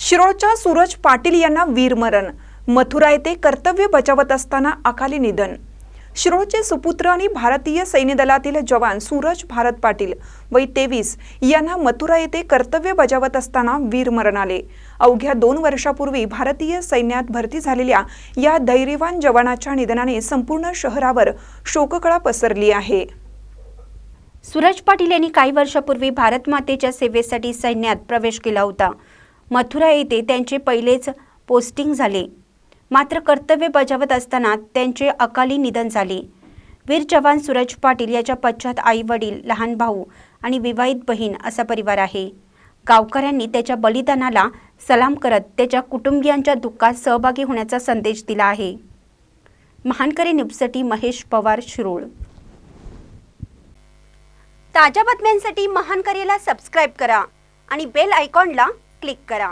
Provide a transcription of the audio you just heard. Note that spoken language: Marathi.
शिरोळच्या सूरज पाटील यांना वीरमरण, मथुरा येथे कर्तव्य बजावत असताना अकाली निधन। शिरोळचे सुपुत्र आणि भारतीय सैन्य दलातील जवान सूरज भारत पाटील वय 23 यांना मथुरा येथे कर्तव्य बजावत असताना वीरमरण आले। अवघ्या 2 वर्षापूर्वी भारतीय सैन्यात भरती झालेल्या या धैर्यवान जवानाच्या निधनाने संपूर्ण शहरावर शोककळा पसरली आहे। सूरज पाटील यांनी काही वर्षापूर्वी भारत मातेच्या सेवेसाठी सैन्यात प्रवेश केला होता। मथुरा येथे त्यांचे पहिलेच पोस्टिंग झाले, मात्र कर्तव्य बजावत असताना त्यांचे अकाली निधन झाले। वीर जवान सूरज पाटील याच्या पश्चात आई वडील, लहान भाऊ आणि विवाहित बहीण असा परिवार आहे। गावकऱ्यांनी त्याच्या बलिदानाला सलाम करत त्याच्या कुटुंबियांच्या दुःखात सहभागी होण्याचा संदेश दिला आहे। महानकरी न्यूजसाठी महेश पवार, शिरोळ। ताज्या बातम्यांसाठी महानकरीला सबस्क्राइब करा आणि बेल आयकॉनला क्लिक करा।